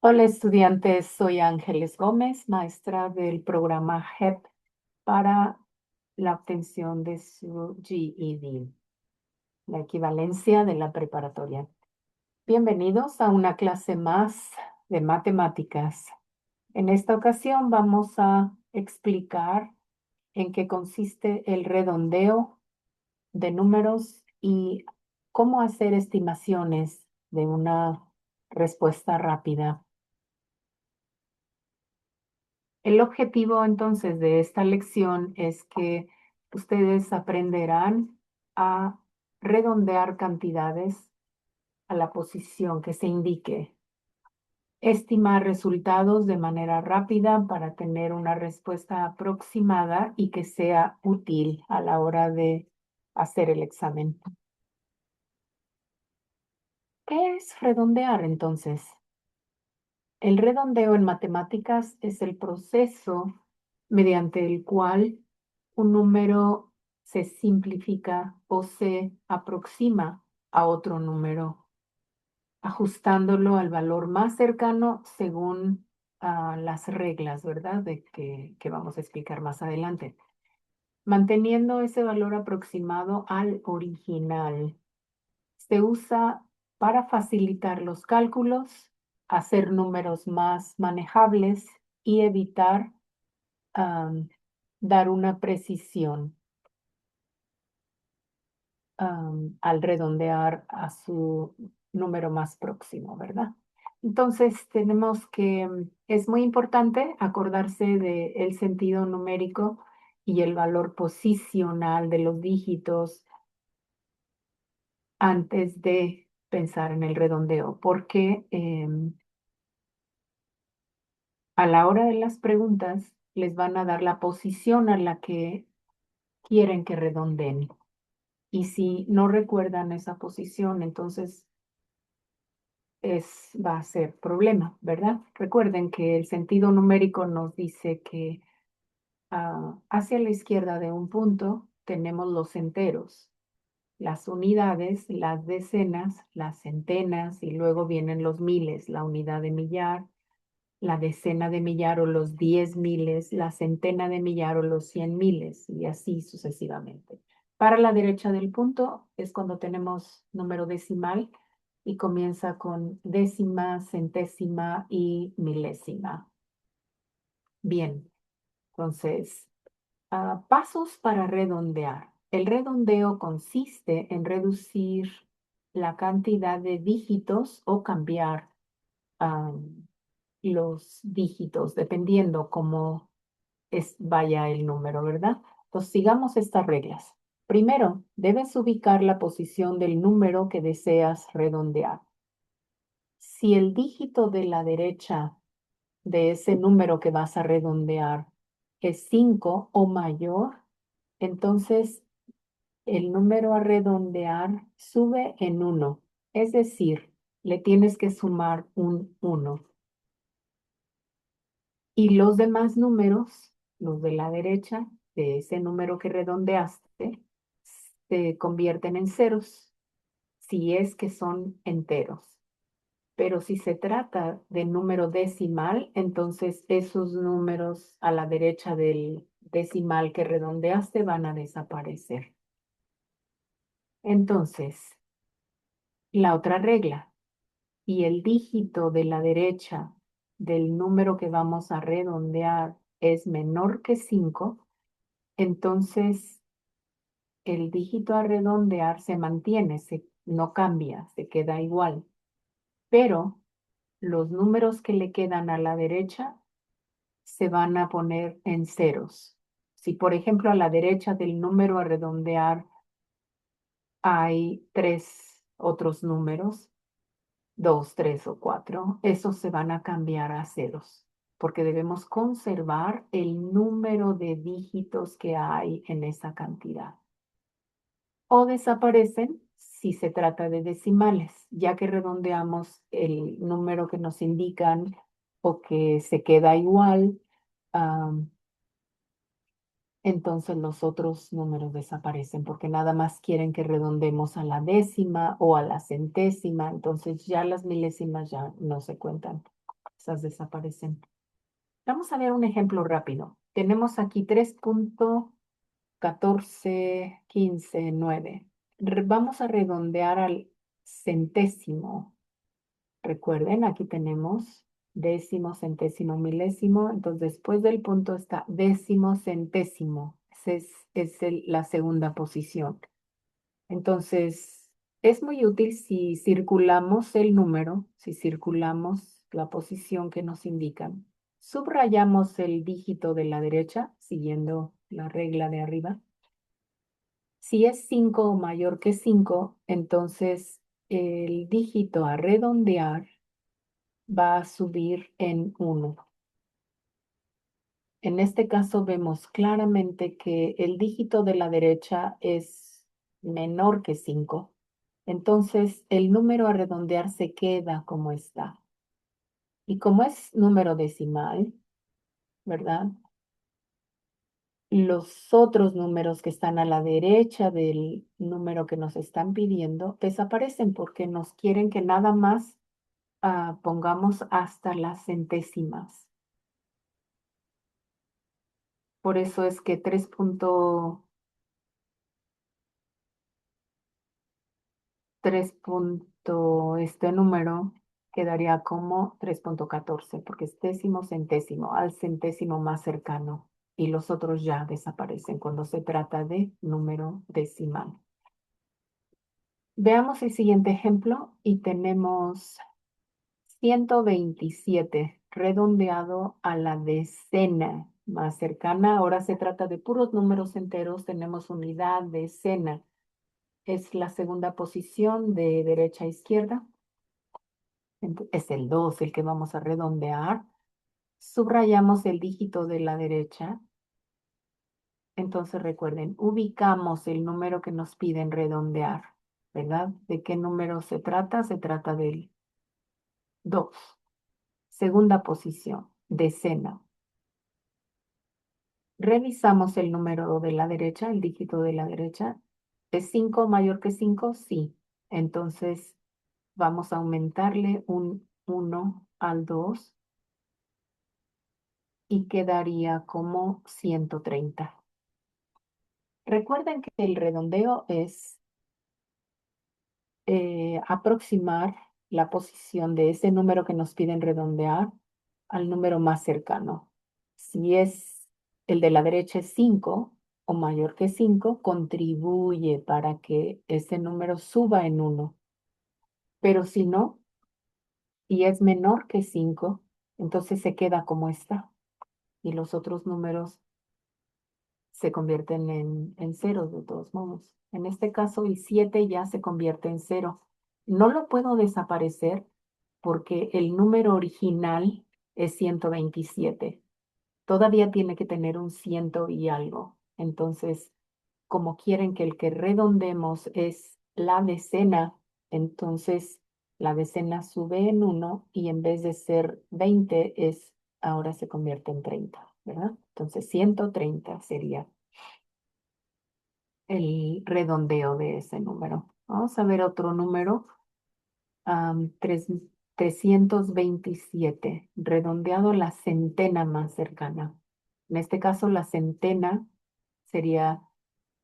Hola estudiantes, soy Ángeles Gómez, maestra del programa HEP para la obtención de su GED, la equivalencia de la preparatoria. Bienvenidos a una clase más de matemáticas. En esta ocasión vamos a explicar en qué consiste el redondeo de números y cómo hacer estimaciones de una respuesta rápida. El objetivo entonces de esta lección es que ustedes aprenderán a redondear cantidades a la posición que se indique, estimar resultados de manera rápida para tener una respuesta aproximada y que sea útil a la hora de hacer el examen. ¿Qué es redondear entonces? El redondeo en matemáticas es el proceso mediante el cual un número se simplifica o se aproxima a otro número, ajustándolo al valor más cercano según las reglas, ¿verdad? Que vamos a explicar más adelante. Manteniendo ese valor aproximado al original. Se usa para facilitar los cálculos, hacer números más manejables y evitar am, dar una precisión al redondear a su número más próximo, ¿verdad? Entonces tenemos que, es muy importante acordarse del sentido numérico y el valor posicional de los dígitos antes de pensar en el redondeo, porque a la hora de las preguntas les van a dar la posición a la que quieren que redondeen. Y si no recuerdan esa posición, entonces va a ser problema, ¿verdad? Recuerden que el sentido numérico nos dice que hacia la izquierda de un punto tenemos los enteros, las unidades, las decenas, las centenas y luego vienen los miles, la unidad de millar, la decena de millar o los 10 miles, la centena de millar o los 100 miles y así sucesivamente. Para la derecha del punto es cuando tenemos número decimal y comienza con décima, centésima y milésima. Bien, entonces, pasos para redondear. El redondeo consiste en reducir la cantidad de dígitos o cambiar los dígitos, dependiendo cómo vaya el número, ¿verdad? Entonces, sigamos estas reglas. Primero, debes ubicar la posición del número que deseas redondear. Si el dígito de la derecha de ese número que vas a redondear es 5 o mayor, entonces el número a redondear sube en 1. Es decir, le tienes que sumar un 1. Y los demás números, los de la derecha, de ese número que redondeaste, se convierten en ceros, si es que son enteros. Pero si se trata de número decimal, entonces esos números a la derecha del decimal que redondeaste van a desaparecer. Entonces, la otra regla, y el dígito de la derecha del número que vamos a redondear es menor que 5, entonces el dígito a redondear se mantiene, no cambia, se queda igual. Pero los números que le quedan a la derecha se van a poner en ceros. Si, por ejemplo, a la derecha del número a redondear hay 3 otros números, 2, 3 o 4, esos se van a cambiar a ceros, porque debemos conservar el número de dígitos que hay en esa cantidad. O desaparecen si se trata de decimales, ya que redondeamos el número que nos indican o que se queda igual, entonces los otros números desaparecen porque nada más quieren que redondemos a la décima o a la centésima, entonces ya las milésimas ya no se cuentan. esas desaparecen. Vamos a ver un ejemplo rápido. Tenemos aquí 3.1415.9. Vamos a redondear al centésimo. Recuerden, aquí tenemos décimo, centésimo, milésimo. Entonces, después del punto está décimo, centésimo. Esa es la segunda posición. Entonces, es muy útil si circulamos el número, si circulamos la posición que nos indican. Subrayamos el dígito de la derecha, siguiendo la regla de arriba. Si es 5 o mayor que 5, entonces el dígito a redondear va a subir en 1. En este caso vemos claramente que el dígito de la derecha es menor que 5. Entonces el número a redondear se queda como está. Y como es número decimal, ¿verdad? Los otros números que están a la derecha del número que nos están pidiendo desaparecen porque nos quieren que nada más pongamos hasta las centésimas. Por eso es que 3 este número quedaría como 3.14, porque es décimo centésimo, al centésimo más cercano, y los otros ya desaparecen cuando se trata de número decimal. Veamos el siguiente ejemplo y tenemos 127 redondeado a la decena más cercana. Ahora se trata de puros números enteros, tenemos unidad, decena. Es la segunda posición de derecha a izquierda. Es el 2 el que vamos a redondear. Subrayamos el dígito de la derecha. Entonces recuerden, ubicamos el número que nos piden redondear, ¿verdad? ¿De qué número se trata? Se trata del 2. Segunda posición, decena. Revisamos el número de la derecha, el dígito de la derecha. ¿Es 5 mayor que 5? Sí. Entonces vamos a aumentarle un 1 al 2 y quedaría como 130. Recuerden que el redondeo es aproximar la posición de ese número que nos piden redondear al número más cercano. Si es el de la derecha es 5 o mayor que 5, contribuye para que ese número suba en 1. Pero si no, y es menor que 5, entonces se queda como está. Y los otros números se convierten en ceros de todos modos. En este caso, el 7 ya se convierte en cero. No lo puedo desaparecer porque el número original es 127. Todavía tiene que tener un ciento y algo. Entonces, como quieren que el que redondemos es la decena, entonces la decena sube en 1 y en vez de ser 20 ahora se convierte en 30, ¿verdad? Entonces 130 sería el redondeo de ese número. Vamos a ver otro número, 327, redondeado a la centena más cercana. En este caso, la centena sería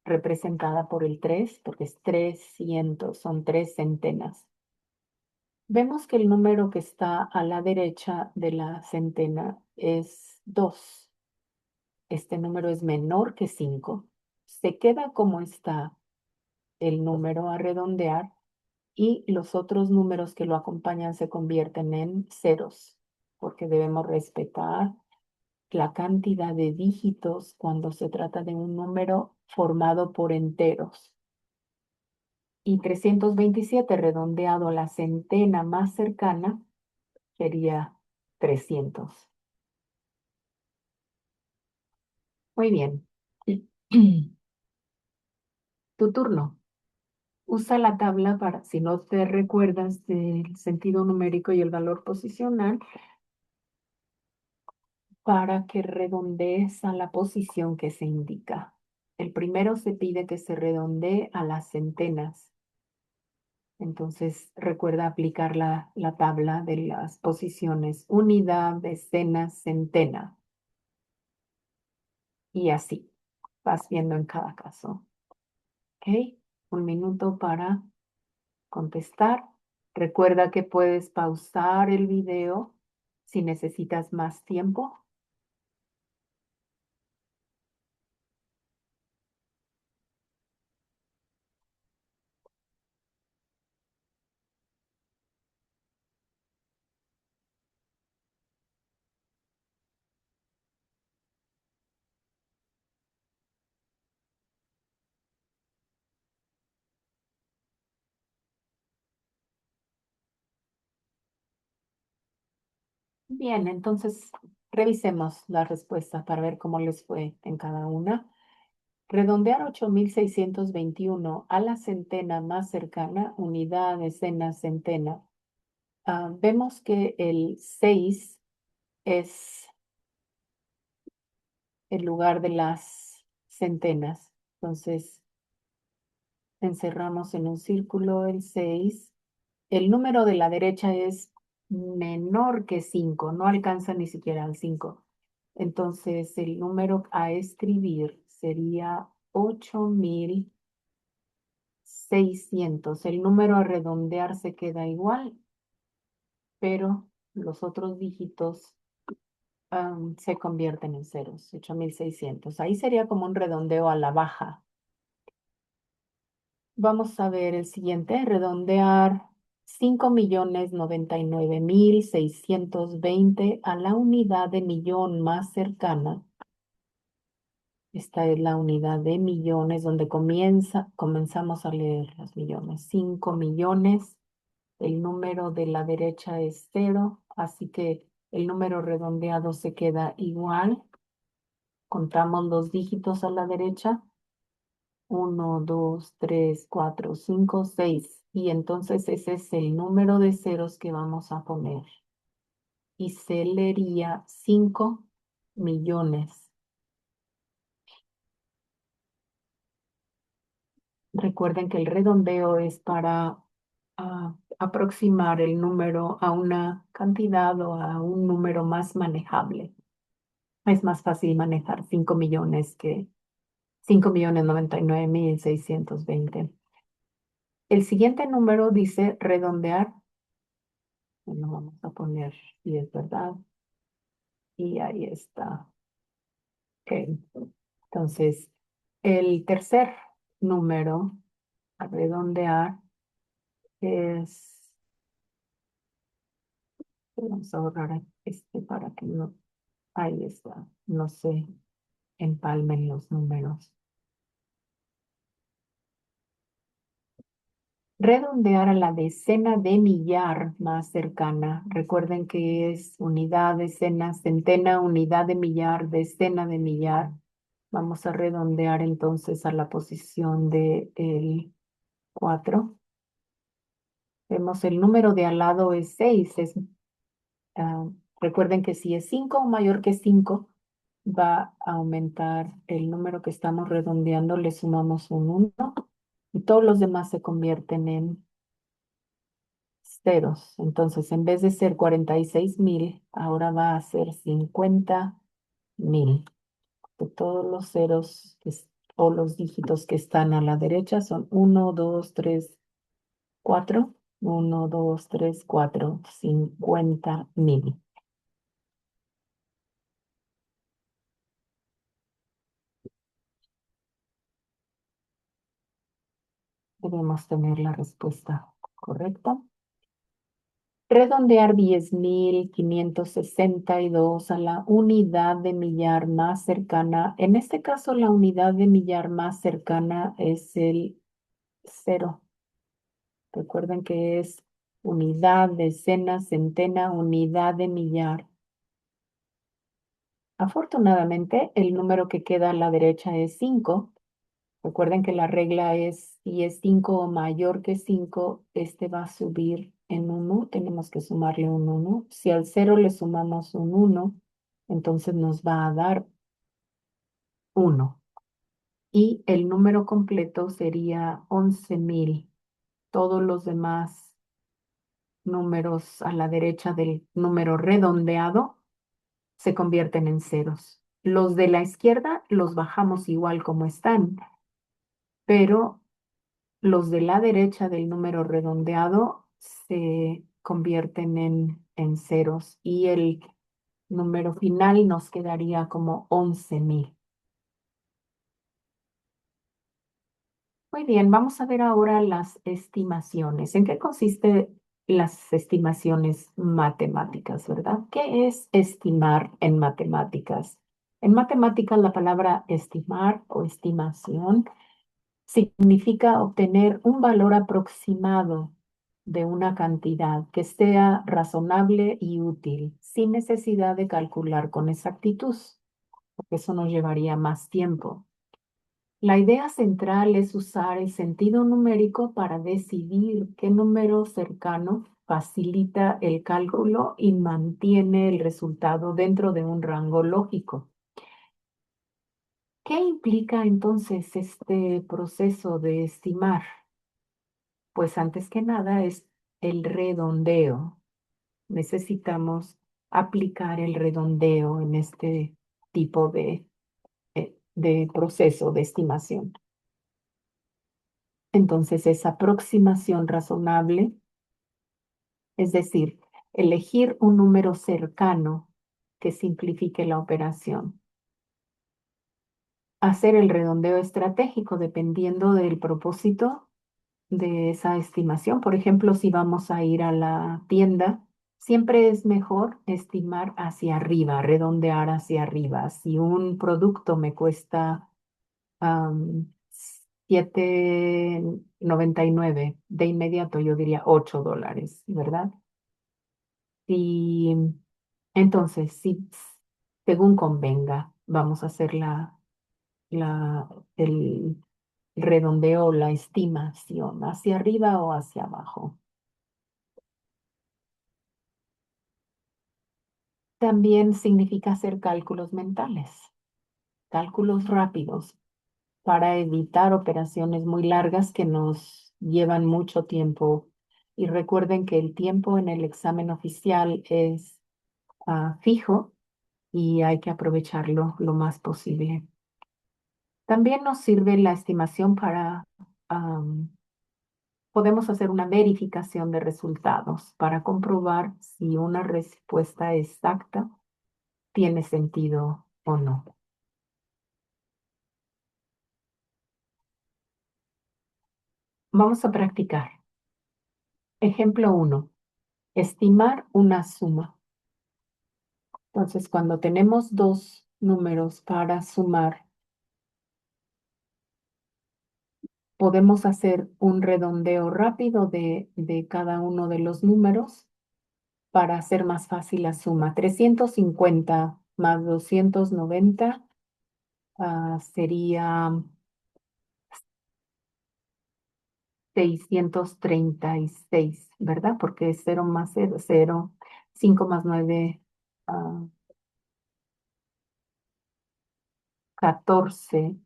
representada por el 3, porque es 300, son 3 centenas. Vemos que el número que está a la derecha de la centena es 2. Este número es menor que 5. Se queda como está el número a redondear y los otros números que lo acompañan se convierten en ceros, porque debemos respetar la cantidad de dígitos cuando se trata de un número formado por enteros. Y 327 redondeado a la centena más cercana sería 300. Muy bien. Tu turno. Usa la tabla para, si no te recuerdas del sentido numérico y el valor posicional, para que redondees a la posición que se indica. El primero se pide que se redondee a las centenas. Entonces recuerda aplicar la tabla de las posiciones unidad, decena, centena y así vas viendo en cada caso. ¿Ok? Un minuto para contestar. Recuerda que puedes pausar el video si necesitas más tiempo. Bien, entonces revisemos la respuesta para ver cómo les fue en cada una. Redondear 8621 a la centena más cercana, unidad, decena, centena. Vemos que el 6 es el lugar de las centenas. Entonces, encerramos en un círculo el 6. El número de la derecha es menor que 5, no alcanza ni siquiera al 5. Entonces, el número a escribir sería 8600. El número a redondear se queda igual, pero los otros dígitos se convierten en ceros, 8600. Ahí sería como un redondeo a la baja. Vamos a ver el siguiente, redondear 5.099.620 a la unidad de millón más cercana. Esta es la unidad de millones donde comenzamos a leer los millones. 5 millones, el número de la derecha es cero, así que el número redondeado se queda igual. Contamos los dígitos a la derecha. 1, 2, 3, 4, 5, 6. Y entonces ese es el número de ceros que vamos a poner. Y se leería 5 millones. Recuerden que el redondeo es para aproximar el número a una cantidad o a un número más manejable. Es más fácil manejar 5 millones que 5.099.620. El siguiente número dice redondear. Bueno, vamos a poner si es verdad. Y ahí está. Ok. Entonces, el tercer número a redondear es, vamos a borrar este para que no, ahí está, no se empalmen los números. Redondear a la decena de millar más cercana. Recuerden que es unidad, decena, centena, unidad de millar, decena de millar. Vamos a redondear entonces a la posición de el 4. Vemos el número de al lado es 6. Ah, recuerden que si es 5 o mayor que 5, va a aumentar el número que estamos redondeando, le sumamos un 1 y todos los demás se convierten en ceros. Entonces, en vez de ser 46.000, ahora va a ser 50.000. Todos los ceros o los dígitos que están a la derecha son 1, 2, 3, 4. 1, 2, 3, 4, 50.000. Debemos tener la respuesta correcta. Redondear 10.562 a la unidad de millar más cercana. En este caso, la unidad de millar más cercana es el 0. Recuerden que es unidad, decena, centena, unidad de millar. Afortunadamente, el número que queda a la derecha es 5. Recuerden que la regla es, si es 5 o mayor que 5, este va a subir en 1. Tenemos que sumarle un 1. Si al 0 le sumamos un 1, entonces nos va a dar 1. Y el número completo sería 11.000. Todos los demás números a la derecha del número redondeado se convierten en ceros. Los de la izquierda los bajamos igual como están, pero los de la derecha del número redondeado se convierten en ceros y el número final nos quedaría como 11,000. Muy bien, vamos a ver ahora las estimaciones. ¿En qué consiste las estimaciones matemáticas, verdad? ¿Qué es estimar en matemáticas? En matemáticas, la palabra estimar o estimación significa obtener un valor aproximado de una cantidad que sea razonable y útil, sin necesidad de calcular con exactitud, porque eso nos llevaría más tiempo. La idea central es usar el sentido numérico para decidir qué número cercano facilita el cálculo y mantiene el resultado dentro de un rango lógico. ¿Qué implica entonces este proceso de estimar? Pues antes que nada es el redondeo. Necesitamos aplicar el redondeo en este tipo de proceso de estimación. Entonces es aproximación razonable, es decir, elegir un número cercano que simplifique la operación. Hacer el redondeo estratégico dependiendo del propósito de esa estimación. Por ejemplo, si vamos a ir a la tienda, siempre es mejor estimar hacia arriba, redondear hacia arriba. Si un producto me cuesta 7,99, de inmediato yo diría $8, ¿verdad? Y entonces, si según convenga, vamos a hacer el redondeo, la estimación, hacia arriba o hacia abajo. También significa hacer cálculos mentales, cálculos rápidos para evitar operaciones muy largas que nos llevan mucho tiempo. Y recuerden que el tiempo en el examen oficial es fijo y hay que aprovecharlo lo más posible. También nos sirve la estimación para, podemos hacer una verificación de resultados para comprobar si una respuesta exacta tiene sentido o no. Vamos a practicar. Ejemplo 1. Estimar una suma. Entonces, cuando tenemos dos números para sumar, podemos hacer un redondeo rápido de cada uno de los números para hacer más fácil la suma. 350 más 290 sería 636, ¿verdad? Porque es 0 más 0, 0, 5 más 9, 14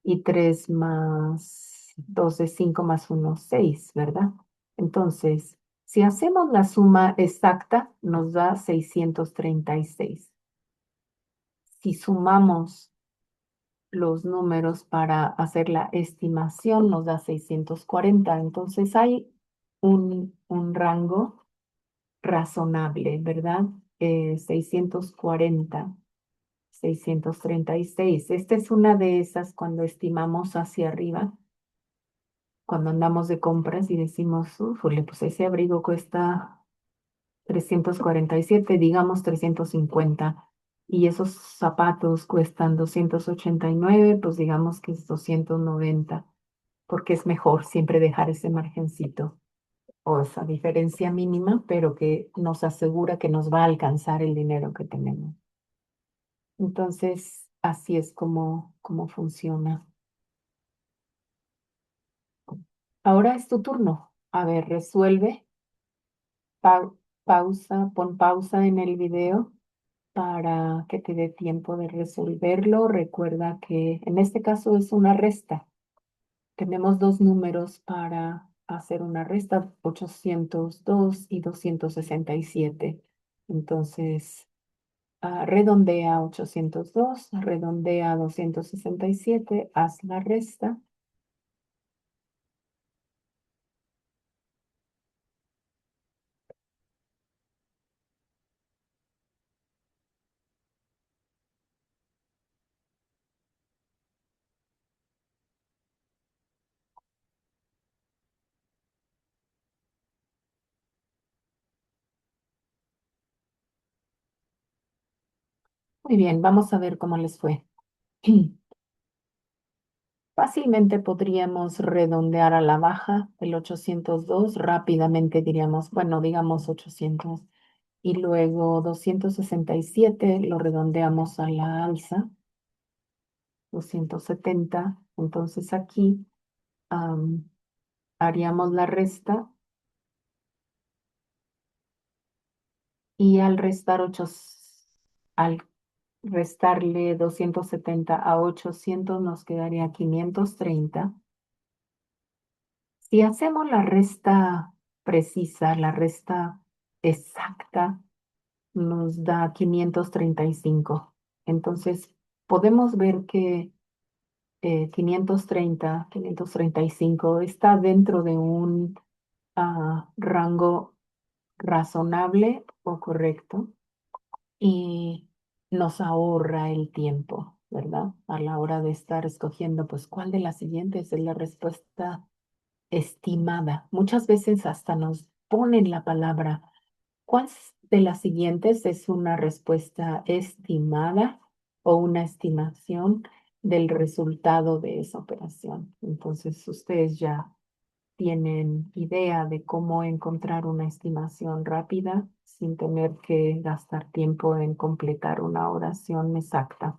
y 3 más 12, 5 más 1, 6, ¿verdad? Entonces, si hacemos la suma exacta, nos da 636. Si sumamos los números para hacer la estimación, nos da 640. Entonces, hay un rango razonable, ¿verdad? 640, 636. Esta es una de esas cuando estimamos hacia arriba, cuando andamos de compras y decimos, ufule, pues ese abrigo cuesta 347, digamos 350, y esos zapatos cuestan 289, pues digamos que es 290, porque es mejor siempre dejar ese margencito o esa diferencia mínima, pero que nos asegura que nos va a alcanzar el dinero que tenemos. Entonces, así es como funciona. Ahora es tu turno. A ver, resuelve. Pon pausa en el video para que te dé tiempo de resolverlo. Recuerda que en este caso es una resta. Tenemos dos números para hacer una resta, 802 y 267. Entonces, redondea 802, redondea 267, haz la resta. Muy bien, vamos a ver cómo les fue. Fácilmente podríamos redondear a la baja el 802, rápidamente diríamos, bueno, digamos 800. Y luego 267 lo redondeamos a la alza, 270. Entonces aquí am, haríamos la resta y al restarle 270 a 800 nos quedaría 530. Si hacemos la resta precisa, la resta exacta, nos da 535. Entonces, podemos ver que 535 está dentro de un rango razonable o correcto y nos ahorra el tiempo, ¿verdad? A la hora de estar escogiendo, pues, ¿cuál de las siguientes es la respuesta estimada? Muchas veces hasta nos ponen la palabra, ¿cuál de las siguientes es una respuesta estimada o una estimación del resultado de esa operación? Entonces, ustedes ya tienen idea de cómo encontrar una estimación rápida sin tener que gastar tiempo en completar una oración exacta.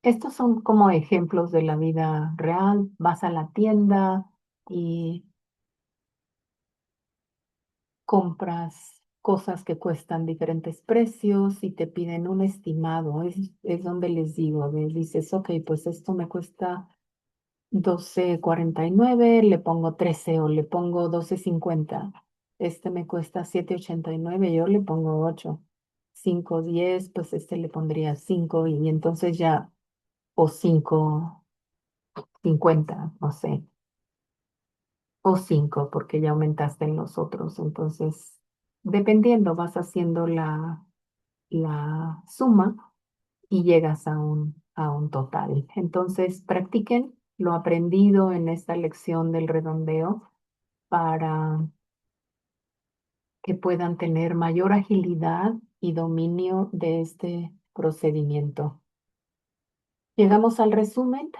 Estos son como ejemplos de la vida real. Vas a la tienda y compras cosas que cuestan diferentes precios y te piden un estimado. Es donde les digo, dices, ok, pues esto me cuesta 12.49, le pongo 13 o le pongo 12.50. Este me cuesta 7.89, yo le pongo 8. 5.10, pues este le pondría 5 y entonces ya, o 5.50, no sé, o 5 porque ya aumentaste en los otros. Entonces, dependiendo, vas haciendo la suma y llegas a un total. Entonces, practiquen lo aprendido en esta lección del redondeo para que puedan tener mayor agilidad y dominio de este procedimiento. Llegamos al resumen.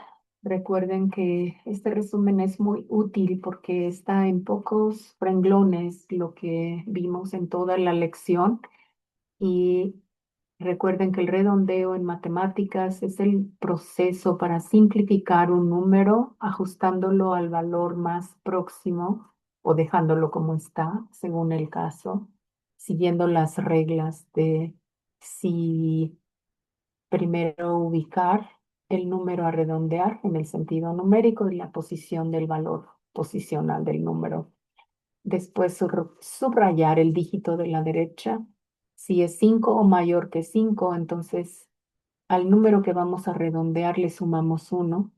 Recuerden que este resumen es muy útil porque está en pocos renglones lo que vimos en toda la lección y recuerden que el redondeo en matemáticas es el proceso para simplificar un número, ajustándolo al valor más próximo o dejándolo como está, según el caso, siguiendo las reglas de si primero ubicar el número a redondear en el sentido numérico y la posición del valor posicional del número. Después subrayar el dígito de la derecha. Si es 5 o mayor que 5, entonces al número que vamos a redondear le sumamos 1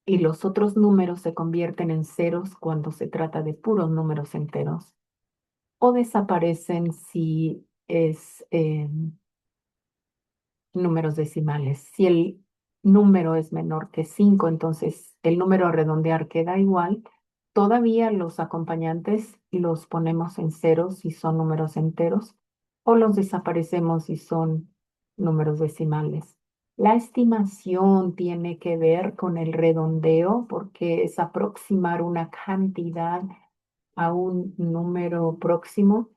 y los otros números se convierten en ceros cuando se trata de puros números enteros o desaparecen si es números decimales. Si el número es menor que 5, entonces el número a redondear queda igual. Todavía los acompañantes los ponemos en ceros si son números enteros o los desaparecemos si son números decimales. La estimación tiene que ver con el redondeo porque es aproximar una cantidad a un número próximo.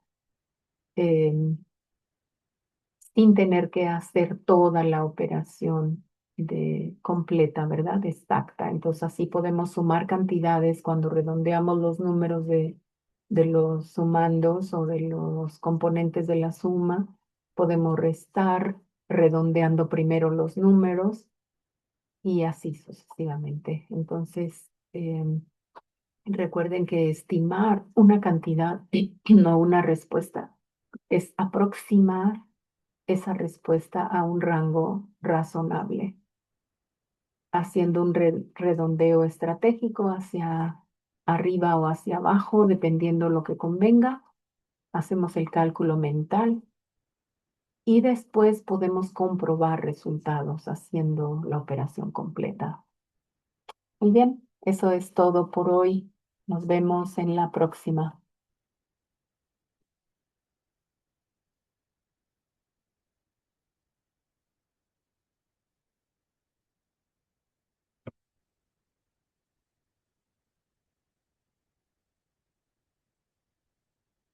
em, Sin tener que hacer toda la operación completa, ¿verdad? Exacta. Entonces así podemos sumar cantidades cuando redondeamos los números de los sumandos o de los componentes de la suma. Podemos restar redondeando primero los números y así sucesivamente. Entonces, recuerden que estimar una cantidad, no una respuesta, es aproximar esa respuesta a un rango razonable, haciendo un redondeo estratégico hacia arriba o hacia abajo, dependiendo lo que convenga. Hacemos el cálculo mental y después podemos comprobar resultados haciendo la operación completa. Muy bien, eso es todo por hoy. Nos vemos en la próxima.